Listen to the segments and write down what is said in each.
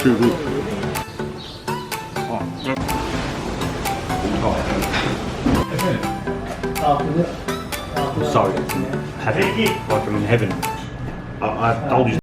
too good. So, happy, like I'm in heaven. I told you.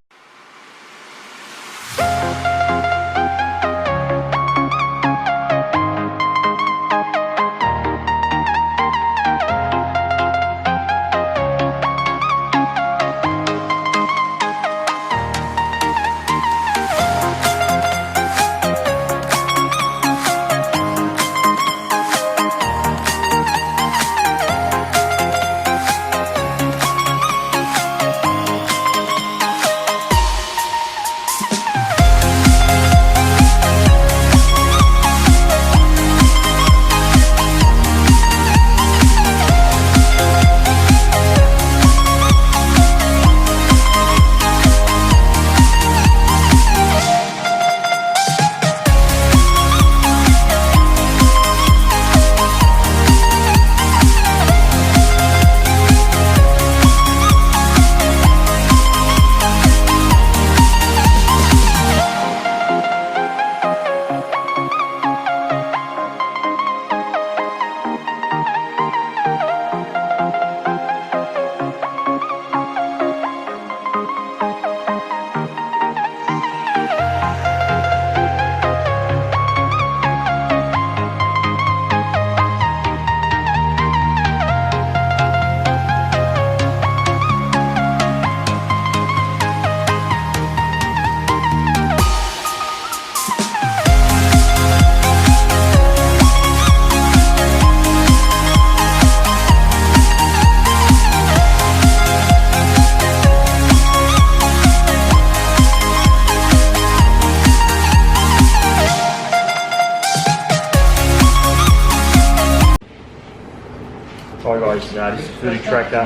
Hi guys, this is Foodie Tractor,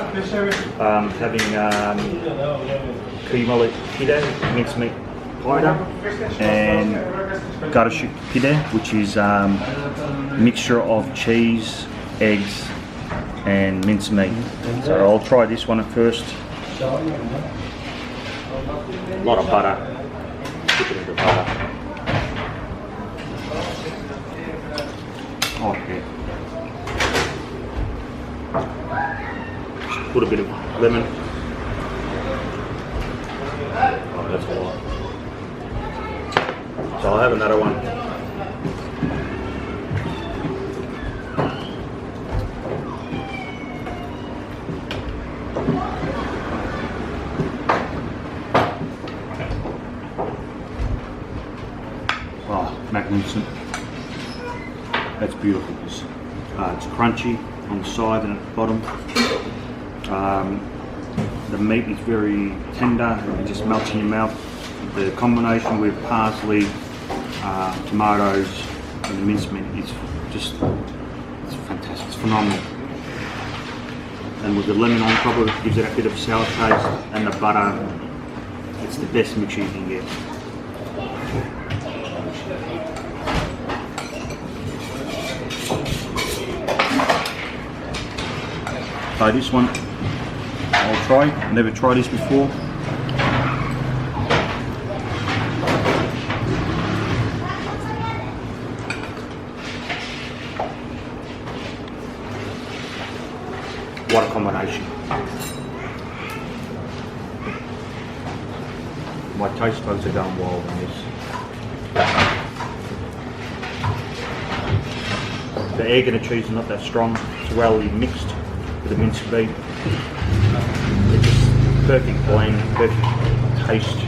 having kıymalı pide, minced meat pide, and karışık pide, which is mixture of cheese, eggs, and minced meat. So I'll try this one at first. A lot of butter, chicken into butter. Oh yeah. Put a bit of lemon. Oh, that's a lot. So I'll have another one. Oh, magnificent. That's beautiful. It's crunchy on the side and at the bottom. The meat is very tender, it just melts in your mouth. The combination with parsley, tomatoes and the minced meat is just, it's fantastic, it's phenomenal. And with the lemon on top of it, gives it a bit of sour taste, and the butter, it's the best mixture you can get. So this one I'll try. I've never tried this before. What a combination. My taste buds are going wild on this. The egg and the cheese are not that strong. It's well mixed with the minced meat. It's just perfect blend, perfect taste.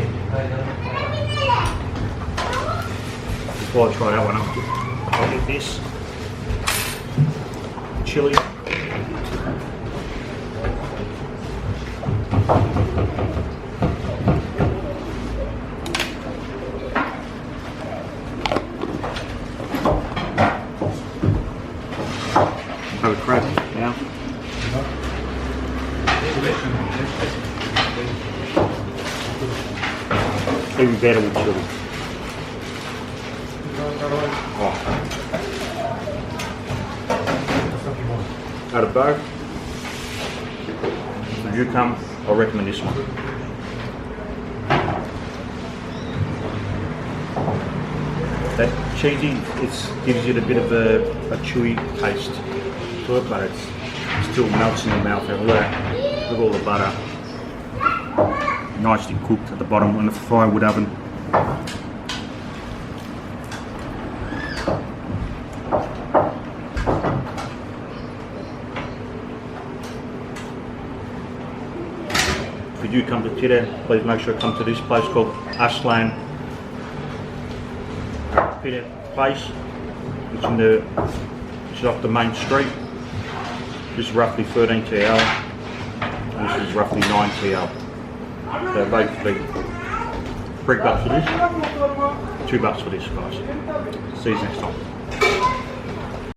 Before I try that one, I'll get this chili. Have a crack now. Even better with chili. Oh. Out of both, if you come, I'll recommend this one. cheesy. It gives it a bit of a chewy taste to it, but it still melts in your mouth. Look at that. Look at all the butter. Nicely cooked at the bottom on the firewood oven. If you do come to TİRE, please make sure to come to this place called Aslan Pideci place. It's off the main street. This is roughly 13 TL, and this is roughly 9 TL. So basically, $3 for this, $2 for this, guys. See you next time.